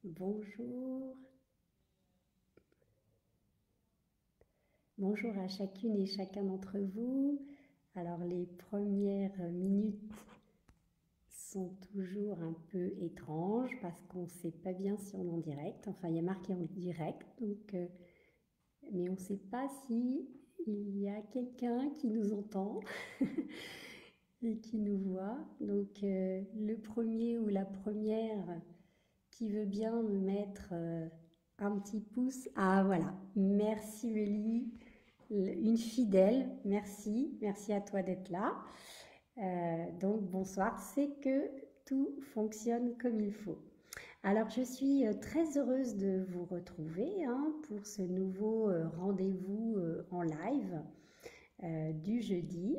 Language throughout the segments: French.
Bonjour, bonjour à chacune et chacun d'entre vous. Alors les premières minutes sont toujours un peu étranges parce qu'on ne sait pas bien si on est en direct. Enfin, il y a marqué en direct, mais on ne sait pas si il y a quelqu'un qui nous entend et qui nous voit. Le premier ou la première qui veut bien me mettre un petit pouce. Ah voilà, merci Mélie, une fidèle, merci, merci à toi d'être là. Donc bonsoir, c'est que tout fonctionne comme il faut. Alors je suis très heureuse de vous retrouver pour ce nouveau rendez-vous en live du jeudi.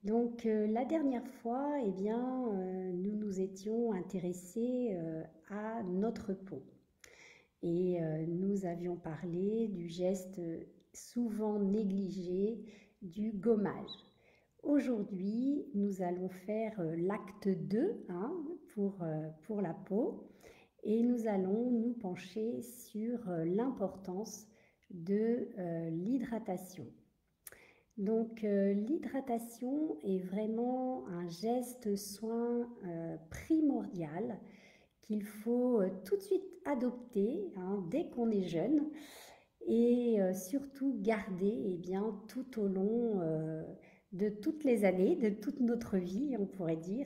La dernière fois, eh bien, nous nous étions intéressés à notre peau et nous avions parlé du geste souvent négligé du gommage. Aujourd'hui, nous allons faire l'acte 2 pour la peau et nous allons nous pencher sur l'importance de l'hydratation. L'hydratation est vraiment un geste soin primordial qu'il faut tout de suite adopter dès qu'on est jeune et surtout garder tout au long de toutes les années, de toute notre vie, on pourrait dire,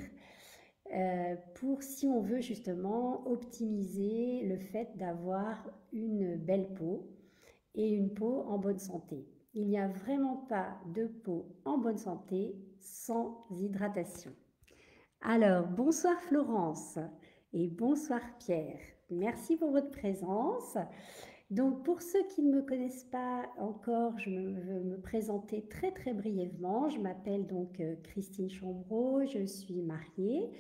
pour si on veut justement optimiser le fait d'avoir une belle peau et une peau en bonne santé. Il n'y a vraiment pas de peau en bonne santé sans hydratation. Alors, bonsoir Florence et bonsoir Pierre. Merci pour votre présence. Donc, pour ceux qui ne me connaissent pas encore, je veux me présenter très très brièvement. Je m'appelle Christine Chambreau, je suis mariée,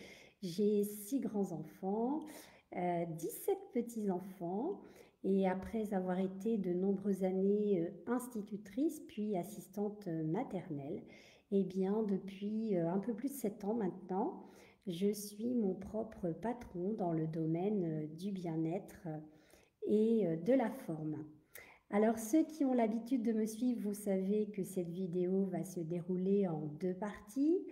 j'ai 6 grands-enfants, 17 petits-enfants. Et après avoir été de nombreuses années institutrice puis assistante maternelle, eh bien depuis un peu plus de 7 ans maintenant, je suis mon propre patron dans le domaine du bien-être et de la forme. Alors ceux qui ont l'habitude de me suivre, vous savez que cette vidéo va se dérouler en 2 parties.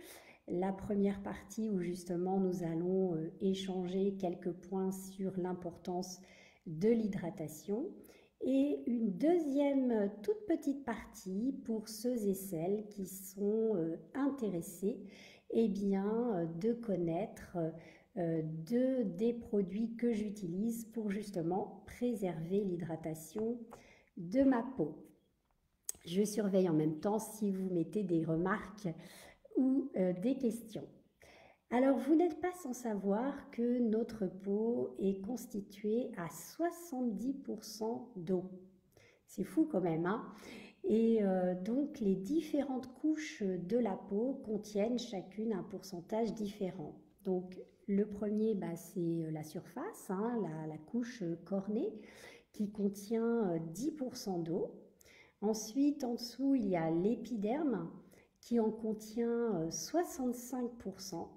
La première partie où justement nous allons échanger quelques points sur l'importance de l'hydratation et une deuxième toute petite partie pour ceux et celles qui sont intéressés de connaître des produits que j'utilise pour justement préserver l'hydratation de ma peau. Je surveille en même temps si vous mettez des remarques ou des questions. Alors, vous n'êtes pas sans savoir que notre peau est constituée à 70% d'eau. C'est fou quand même, hein? Et donc, les différentes couches de la peau contiennent chacune un pourcentage différent. Donc, le premier, c'est la surface, la couche cornée, qui contient 10% d'eau. Ensuite, en dessous, il y a l'épiderme, qui en contient 65%.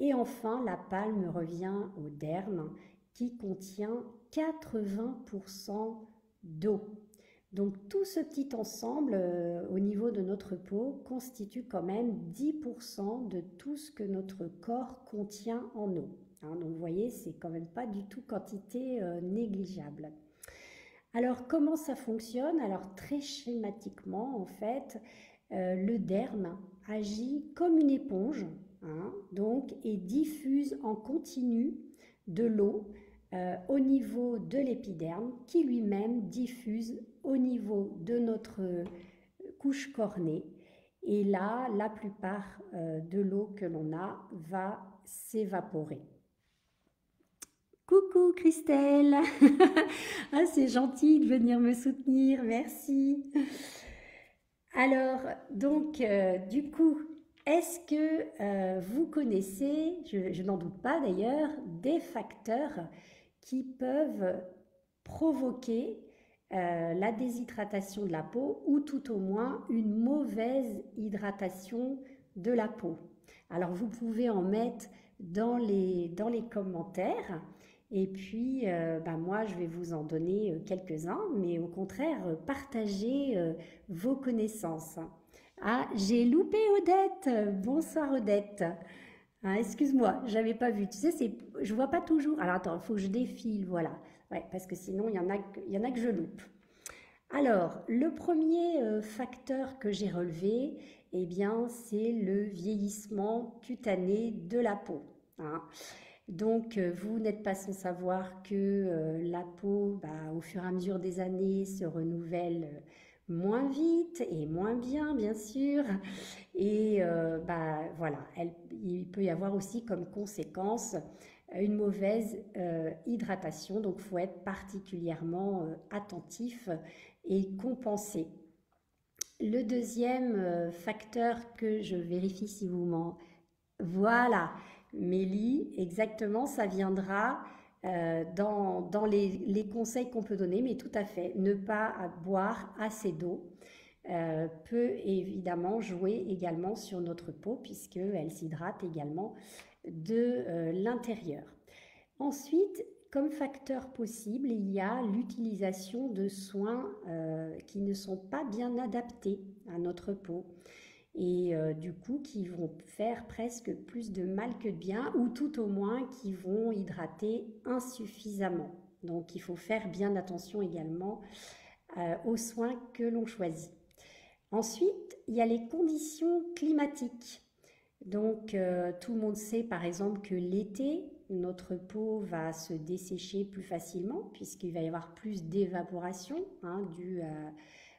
Et enfin, la palme revient au derme, qui contient 80% d'eau. Donc tout ce petit ensemble au niveau de notre peau constitue quand même 10% de tout ce que notre corps contient en eau. Donc vous voyez, c'est quand même pas du tout quantité négligeable. Alors comment ça fonctionne? Alors très schématiquement en fait, le derme agit comme une éponge et diffuse en continu de l'eau au niveau de l'épiderme qui lui-même diffuse au niveau de notre couche cornée. Et là, la plupart de l'eau que l'on a va s'évaporer. Coucou Christelle. Ah, c'est gentil de venir me soutenir, merci. Alors, du coup, est-ce que vous connaissez, je n'en doute pas d'ailleurs, des facteurs qui peuvent provoquer la déshydratation de la peau ou tout au moins une mauvaise hydratation de la peau? Alors, vous pouvez en mettre dans les commentaires Et puis, moi, je vais vous en donner quelques-uns, mais au contraire, partagez vos connaissances. Ah, j'ai loupé Odette. Bonsoir Odette. Ah, excuse-moi, j'avais pas vu. Tu sais, je vois pas toujours. Alors attends, il faut que je défile, voilà. Ouais, parce que sinon, il y en a que je loupe. Alors, le premier facteur que j'ai relevé, eh bien, c'est le vieillissement cutané de la peau, hein. Donc, vous n'êtes pas sans savoir que la peau, au fur et à mesure des années, se renouvelle moins vite et moins bien, bien sûr. Et voilà, il peut y avoir aussi comme conséquence une mauvaise hydratation. Donc, il faut être particulièrement attentif et compensé. Le deuxième facteur que je vérifie si vous m'en... Voilà, Mélie, exactement, ça viendra dans les conseils qu'on peut donner, mais tout à fait, ne pas boire assez d'eau peut évidemment jouer également sur notre peau puisqu'elle s'hydrate également de l'intérieur. Ensuite, comme facteur possible, il y a l'utilisation de soins qui ne sont pas bien adaptés à notre peau et du coup qui vont faire presque plus de mal que de bien ou tout au moins qui vont hydrater insuffisamment. Donc il faut faire bien attention également aux soins que l'on choisit. Ensuite, il y a les conditions climatiques. Donc, tout le monde sait par exemple que l'été, notre peau va se dessécher plus facilement puisqu'il va y avoir plus d'évaporation due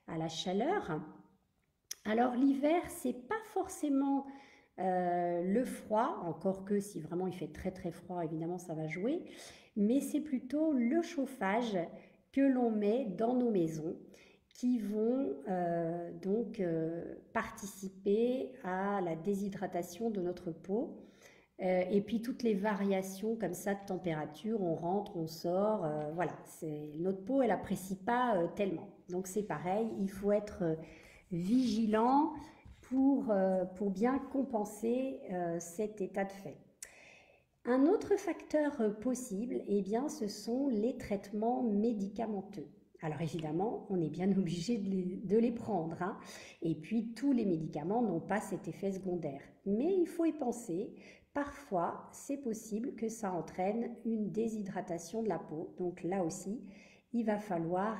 à la chaleur. Alors, l'hiver, c'est pas forcément le froid, encore que si vraiment il fait très très froid, évidemment, ça va jouer, mais c'est plutôt le chauffage que l'on met dans nos maisons qui vont participer à la déshydratation de notre peau. Et puis toutes les variations comme ça de température, on rentre, on sort, voilà, notre peau elle apprécie pas tellement. Donc c'est pareil, il faut être vigilant pour bien compenser cet état de fait. Un autre facteur possible, eh bien, ce sont les traitements médicamenteux. Alors évidemment, on est bien obligé de les prendre, hein. Et puis tous les médicaments n'ont pas cet effet secondaire. Mais il faut y penser. Parfois, c'est possible que ça entraîne une déshydratation de la peau. Donc là aussi, il va falloir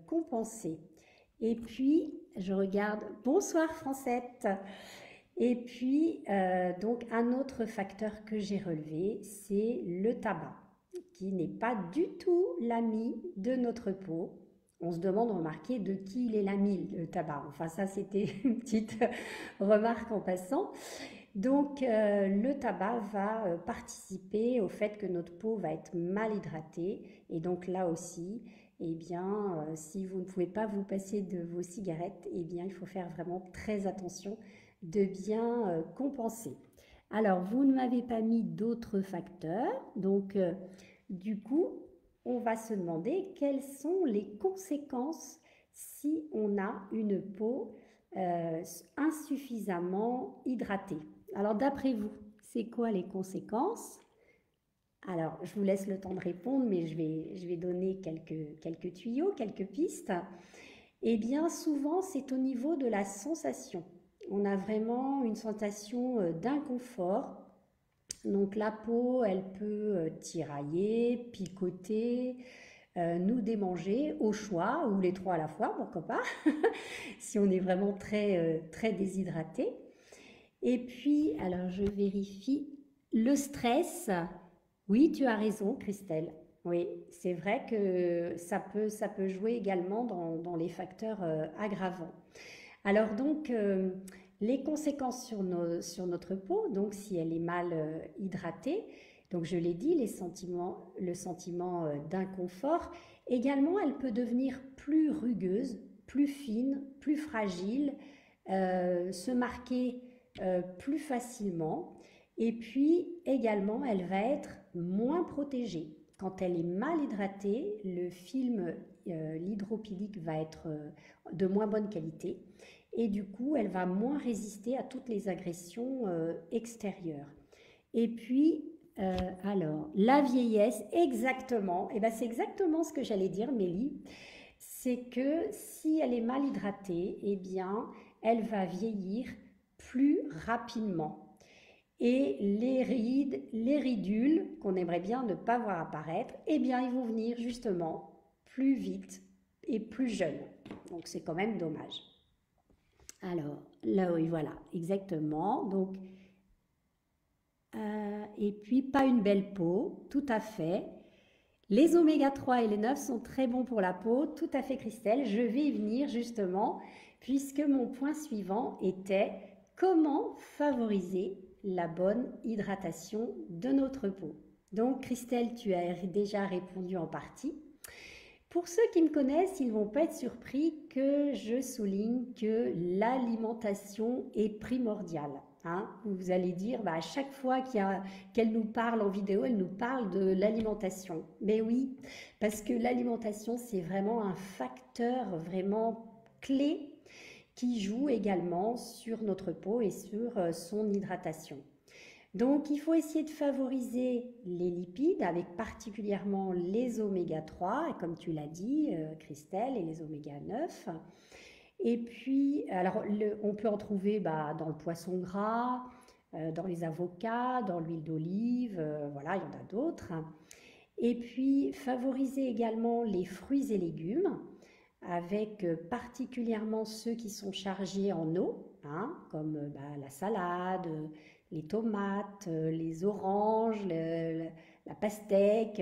compenser. Et puis, je regarde. Bonsoir Francette. Et puis, donc, un autre facteur que j'ai relevé, c'est le tabac, qui n'est pas du tout l'ami de notre peau. On se demande, remarquez, de qui il est l'ami, le tabac. Enfin, ça, c'était une petite remarque en passant. Donc, le tabac va participer au fait que notre peau va être mal hydratée. Et donc, là aussi, eh bien, si vous ne pouvez pas vous passer de vos cigarettes, eh bien, il faut faire vraiment très attention de bien compenser. Alors, vous ne m'avez pas mis d'autres facteurs, donc du coup, on va se demander quelles sont les conséquences si on a une peau insuffisamment hydratée. Alors, d'après vous, c'est quoi les conséquences? Alors, je vous laisse le temps de répondre, mais je vais donner quelques tuyaux, quelques pistes. Eh bien, souvent, c'est au niveau de la sensation. On a vraiment une sensation d'inconfort. Donc la peau, elle peut tirailler, picoter, nous démanger au choix ou les trois à la fois, pourquoi pas, si on est vraiment très déshydraté. Et puis, alors je vérifie, le stress. Oui, tu as raison, Christelle. Oui, c'est vrai que ça peut jouer également dans les facteurs aggravants. Alors donc, les conséquences sur notre peau, donc si elle est mal hydratée, donc je l'ai dit, le sentiment d'inconfort, également elle peut devenir plus rugueuse, plus fine, plus fragile, se marquer plus facilement, et puis également elle va être moins protégée. Quand elle est mal hydratée, le film l'hydropilique va être de moins bonne qualité et du coup elle va moins résister à toutes les agressions extérieures. Et puis Alors, la vieillesse, exactement. Et ben, c'est exactement ce que j'allais dire, Mélie. C'est que si elle est mal hydratée, eh bien, elle va vieillir plus rapidement. Et les rides, les ridules qu'on aimerait bien ne pas voir apparaître, eh bien, ils vont venir justement plus vite et plus jeunes. Donc, c'est quand même dommage. Alors, là, oui, voilà, exactement. Donc, et puis, pas une belle peau, tout à fait. Les oméga 3 et les 9 sont très bons pour la peau, tout à fait Christelle. Je vais y venir justement, puisque mon point suivant était comment favoriser la bonne hydratation de notre peau. Donc Christelle, tu as déjà répondu en partie. Pour ceux qui me connaissent, ils ne vont pas être surpris que je souligne que l'alimentation est primordiale. Hein. Vous allez dire, bah, à chaque fois qu'elle nous parle en vidéo, elle nous parle de l'alimentation. Mais oui, parce que l'alimentation, c'est vraiment un facteur vraiment clé qui joue également sur notre peau et sur son hydratation. Donc, il faut essayer de favoriser les lipides avec particulièrement les oméga 3, et comme tu l'as dit, Christelle, et les oméga 9. Et puis, alors, on peut en trouver dans le poisson gras, dans les avocats, dans l'huile d'olive, voilà, il y en a d'autres. Et puis, favoriser également les fruits et légumes, avec particulièrement ceux qui sont chargés en eau, hein, comme la salade, les tomates, les oranges, la pastèque,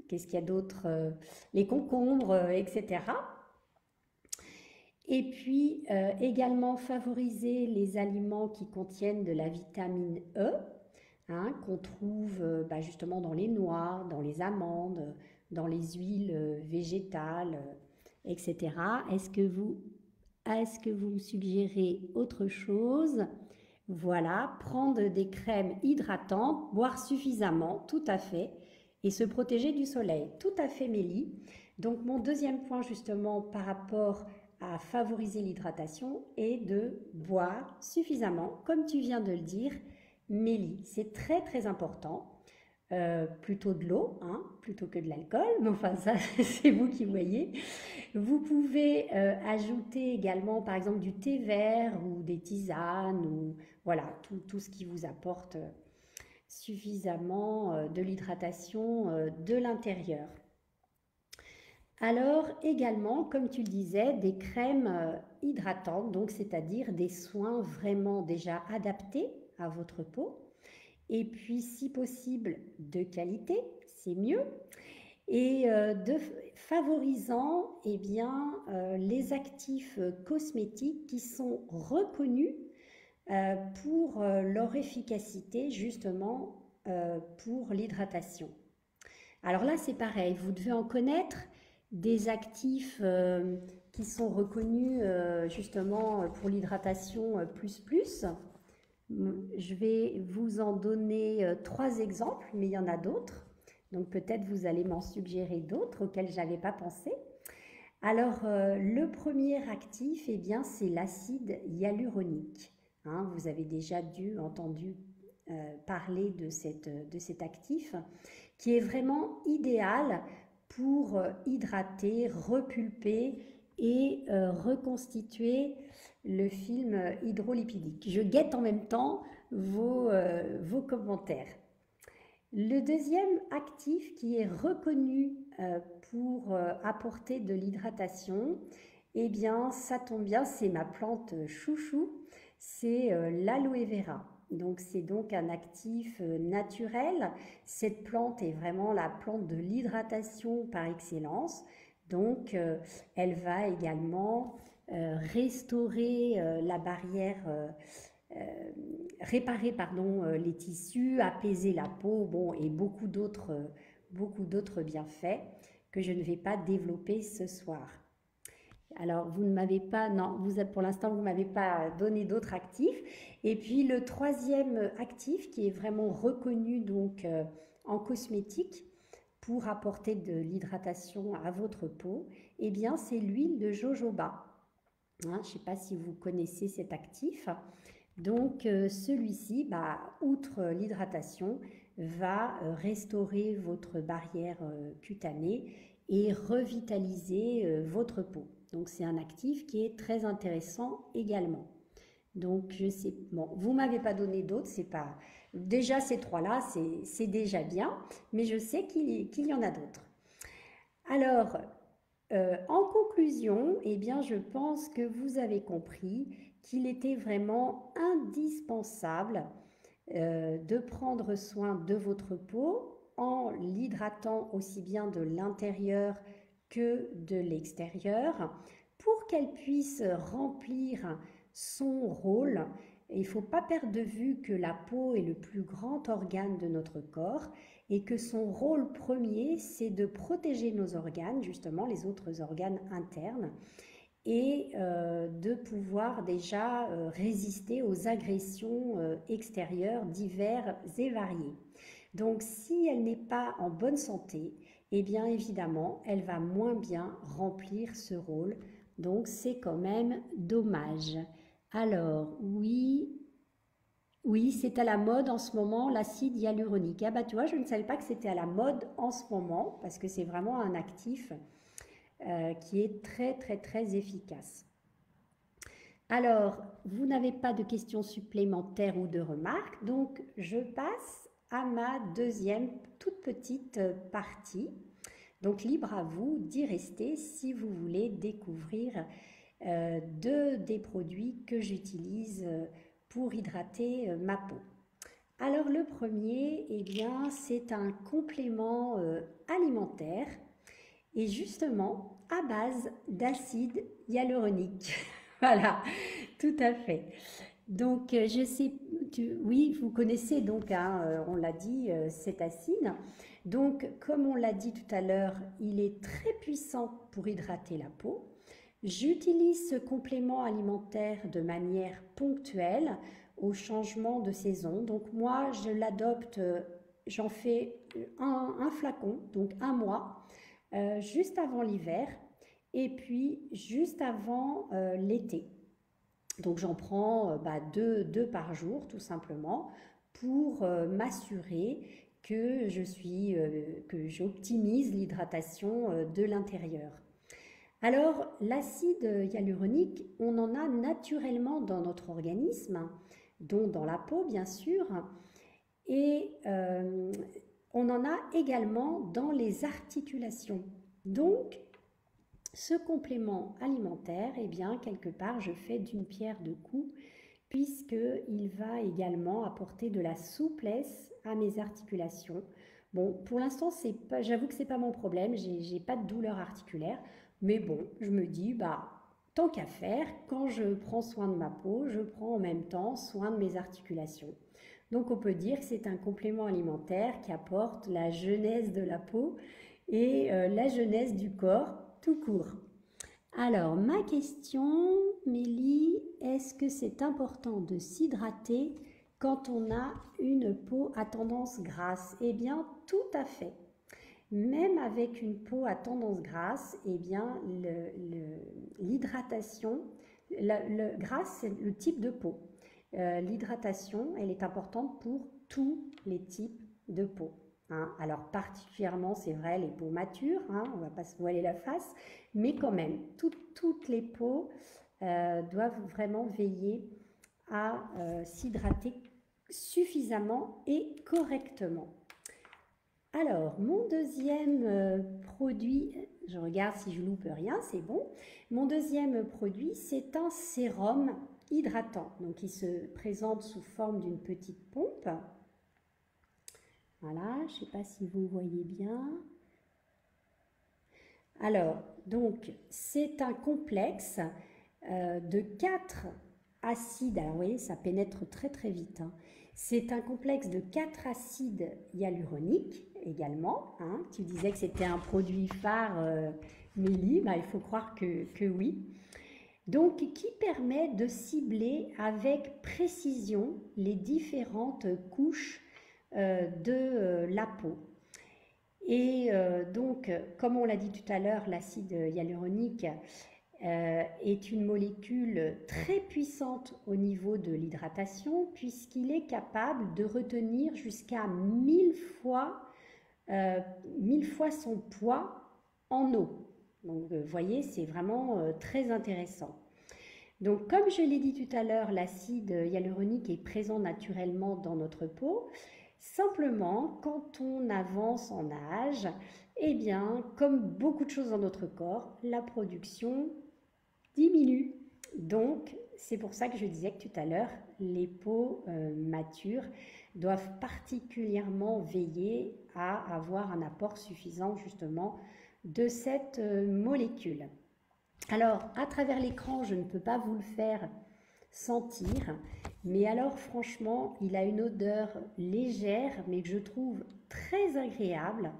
qu'est-ce qu'il y a d'autre, les concombres, etc. Et puis également favoriser les aliments qui contiennent de la vitamine E, hein, qu'on trouve justement dans les noix, dans les amandes, dans les huiles végétales, etc. Est-ce que vous me suggérez autre chose? Voilà, prendre des crèmes hydratantes, boire suffisamment, tout à fait, et se protéger du soleil. Tout à fait, Mélie. Donc mon deuxième point justement par rapport à favoriser l'hydratation est de boire suffisamment, comme tu viens de le dire, Mélie. C'est très très important. Plutôt de l'eau, hein, plutôt que de l'alcool, mais enfin ça c'est vous qui voyez. Vous pouvez ajouter également par exemple du thé vert ou des tisanes ou voilà tout ce qui vous apporte suffisamment de l'hydratation de l'intérieur. Alors également, comme tu le disais, des crèmes hydratantes, donc c'est-à-dire des soins vraiment déjà adaptés à votre peau. Et puis si possible de qualité, c'est mieux. Et favorisant eh bien, les actifs cosmétiques qui sont reconnus pour leur efficacité justement pour l'hydratation. Alors là c'est pareil, vous devez en connaître des actifs qui sont reconnus justement pour l'hydratation plus plus. Je vais vous en donner 3 exemples, mais il y en a d'autres. Donc peut-être vous allez m'en suggérer d'autres auxquels je n'avais pas pensé. Alors le premier actif, eh bien, c'est l'acide hyaluronique. Hein, vous avez déjà entendu parler de cet actif qui est vraiment idéal pour hydrater, repulper et reconstituer le film hydrolipidique. Je guette en même temps vos commentaires. Le deuxième actif qui est reconnu pour apporter de l'hydratation, eh bien ça tombe bien, c'est ma plante chouchou, c'est l'aloe vera. Donc c'est donc un actif naturel. Cette plante est vraiment la plante de l'hydratation par excellence. Donc elle va également restaurer la barrière, réparer les tissus, apaiser la peau, bon, et beaucoup d'autres bienfaits que je ne vais pas développer ce soir. Alors, vous ne m'avez pas, non, pour l'instant, vous ne m'avez pas donné d'autres actifs. Et puis, le troisième actif qui est vraiment reconnu donc en cosmétique pour apporter de l'hydratation à votre peau, eh bien, c'est l'huile de jojoba. Hein, je ne sais pas si vous connaissez cet actif. Donc celui-ci, bah, outre l'hydratation, va restaurer votre barrière cutanée et revitaliser votre peau. Donc c'est un actif qui est très intéressant également. Donc je sais, bon, vous m'avez pas donné d'autres, c'est pas déjà ces trois-là, c'est déjà bien, mais je sais qu'il y en a d'autres. Alors, en conclusion, eh bien, je pense que vous avez compris qu'il était vraiment indispensable de prendre soin de votre peau en l'hydratant aussi bien de l'intérieur que de l'extérieur pour qu'elle puisse remplir son rôle. Il ne faut pas perdre de vue que la peau est le plus grand organe de notre corps et que son rôle premier, c'est de protéger nos organes, justement les autres organes internes, et de pouvoir déjà résister aux agressions extérieures diverses et variées. Donc si elle n'est pas en bonne santé, eh bien évidemment, elle va moins bien remplir ce rôle. Donc c'est quand même dommage. Alors oui, oui, c'est à la mode en ce moment, l'acide hyaluronique. Ah bah tu vois, je ne savais pas que c'était à la mode en ce moment, parce que c'est vraiment un actif qui est très très très efficace. Alors, vous n'avez pas de questions supplémentaires ou de remarques, donc je passe à ma deuxième toute petite partie. Donc libre à vous d'y rester si vous voulez découvrir des produits que j'utilise pour hydrater ma peau. Alors le premier, eh bien, c'est un complément alimentaire et justement à base d'acide hyaluronique. Voilà, tout à fait. Donc, je sais, oui, vous connaissez donc, hein, on l'a dit, cet acide. Donc, comme on l'a dit tout à l'heure, il est très puissant pour hydrater la peau. J'utilise ce complément alimentaire de manière ponctuelle au changement de saison. Donc, moi, je l'adopte, j'en fais un flacon, donc un mois, juste avant l'hiver et puis juste avant l'été. Donc j'en prends deux par jour tout simplement pour m'assurer que j'optimise l'hydratation de l'intérieur. Alors l'acide hyaluronique, on en a naturellement dans notre organisme, dont dans la peau bien sûr, et on en a également dans les articulations. Donc ce complément alimentaire, eh bien, quelque part, je fais d'une pierre deux coups, puisqu'il va également apporter de la souplesse à mes articulations. Bon, pour l'instant, j'avoue que ce n'est pas mon problème, j'ai pas de douleur articulaire, mais bon, je me dis, bah, tant qu'à faire, quand je prends soin de ma peau, je prends en même temps soin de mes articulations. Donc on peut dire que c'est un complément alimentaire qui apporte la jeunesse de la peau et la jeunesse du corps tout court. Alors, ma question, Mélie, est-ce que c'est important de s'hydrater quand on a une peau à tendance grasse? Eh bien, tout à fait. Même avec une peau à tendance grasse, eh bien, l'hydratation, grasse, c'est le type de peau. L'hydratation, elle est importante pour tous les types de peau. Hein. Alors particulièrement, c'est vrai, les peaux matures, hein, on ne va pas se voiler la face, mais quand même, toutes les peaux doivent vraiment veiller à s'hydrater suffisamment et correctement. Alors, mon deuxième produit, je regarde si je loupe rien, c'est bon. Mon deuxième produit, c'est un sérum hydratant. Donc, il se présente sous forme d'une petite pompe. Voilà, je ne sais pas si vous voyez bien. Alors, donc, c'est un complexe de 4 acides. Alors, vous voyez, ça pénètre très très vite. Hein. C'est un complexe de 4 acides hyaluroniques également. Hein. Tu disais que c'était un produit phare, Mélie. Bah, il faut croire que oui. Donc, qui permet de cibler avec précision les différentes couches de la peau. Et donc, comme on l'a dit tout à l'heure, l'acide hyaluronique est une molécule très puissante au niveau de l'hydratation puisqu'il est capable de retenir jusqu'à 1000 fois son poids en eau. Donc vous voyez, c'est vraiment très intéressant. Donc comme je l'ai dit tout à l'heure, l'acide hyaluronique est présent naturellement dans notre peau. Simplement, quand on avance en âge, eh bien, comme beaucoup de choses dans notre corps, la production diminue. Donc, c'est pour ça que je disais que tout à l'heure, les peaux matures doivent particulièrement veiller à avoir un apport suffisant justement de cette molécule. Alors, à travers l'écran, je ne peux pas vous le faire sentir, mais alors franchement, il a une odeur légère, mais que je trouve très agréable.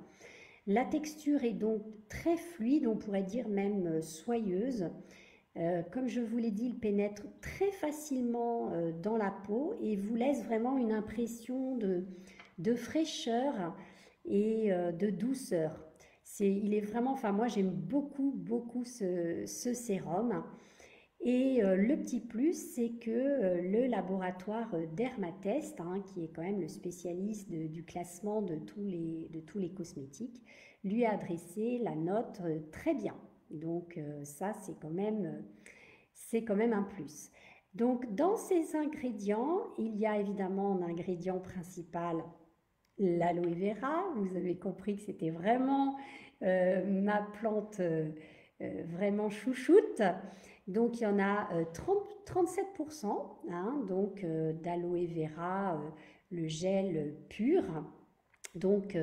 La texture est donc très fluide, on pourrait dire même soyeuse. Comme je vous l'ai dit, il pénètre très facilement dans la peau et vous laisse vraiment une impression de fraîcheur et de douceur. Il est vraiment, enfin moi j'aime beaucoup ce sérum. Et le petit plus, c'est que le laboratoire Dermatest, hein, qui est quand même le spécialiste du classement de tous les cosmétiques, lui a adressé la note très bien. Donc ça, c'est quand même un plus. Donc dans ces ingrédients, il y a évidemment un ingrédient principal, l'aloe vera. Vous avez compris que c'était vraiment ma plante vraiment chouchoute. Donc il y en a 37% hein, donc d'aloe vera, le gel pur. Donc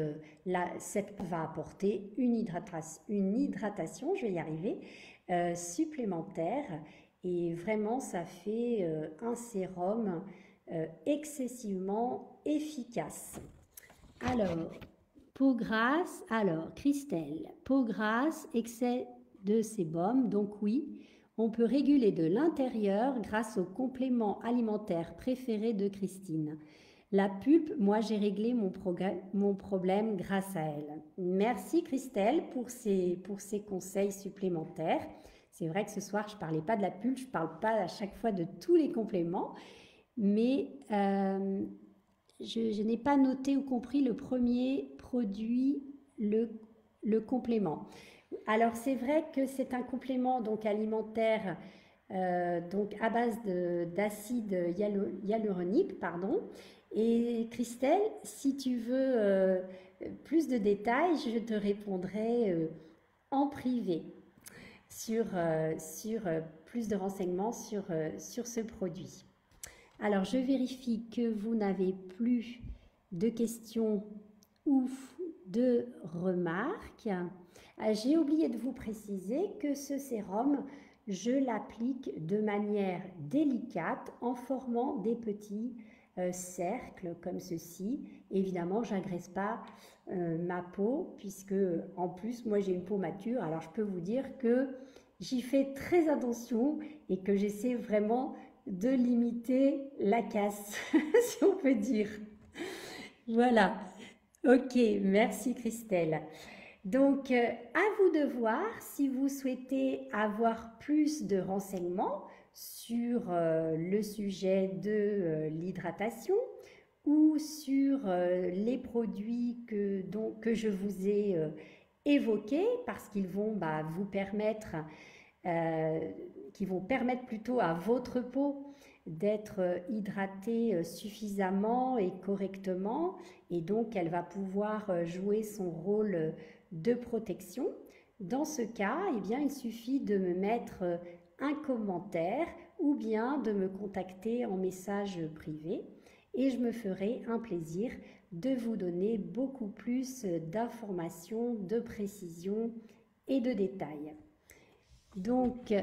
là, cette va apporter une hydratation, je vais y arriver, supplémentaire. Et vraiment, ça fait un sérum excessivement efficace. Alors, peau grasse, alors Christelle, peau grasse, excès de sébum, donc oui, on peut réguler de l'intérieur grâce au complément alimentaire préféré de Christine. La pulpe, moi j'ai réglé mon problème grâce à elle. Merci Christelle pour ces conseils supplémentaires. C'est vrai que ce soir je ne parlais pas de la pulpe, je ne parle pas à chaque fois de tous les compléments, mais je n'ai pas noté ou compris le premier produit, le complément. Alors c'est vrai que c'est un complément donc alimentaire donc à base d'acide hyaluronique, pardon. Et Christelle, si tu veux plus de détails, je te répondrai en privé sur plus de renseignements sur ce produit. Alors je vérifie que vous n'avez plus de questions ou de remarques. J'ai oublié de vous préciser que ce sérum, je l'applique de manière délicate en formant des petits cercles comme ceci. Évidemment, je n'agresse pas ma peau puisque en plus, moi j'ai une peau mature. Alors je peux vous dire que j'y fais très attention et que j'essaie vraiment de limiter la casse, si on peut dire. Voilà. Ok, merci Christelle. Donc, à vous de voir si vous souhaitez avoir plus de renseignements sur le sujet de l'hydratation ou sur les produits que je vous ai évoqués parce qu'ils vont vous permettre, qui vont permettre plutôt à votre peau d'être hydratée suffisamment et correctement et donc elle va pouvoir jouer son rôle de protection. Dans ce cas, eh bien, il suffit de me mettre un commentaire ou bien de me contacter en message privé et je me ferai un plaisir de vous donner beaucoup plus d'informations, de précisions et de détails. Donc,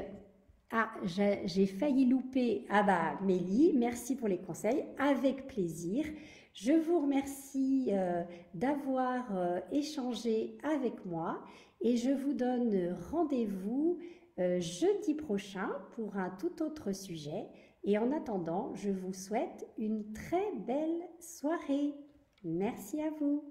j'ai failli louper. Mélie, merci pour les conseils, avec plaisir. Je vous remercie d'avoir échangé avec moi et je vous donne rendez-vous jeudi prochain pour un tout autre sujet. Et en attendant, je vous souhaite une très belle soirée. Merci à vous.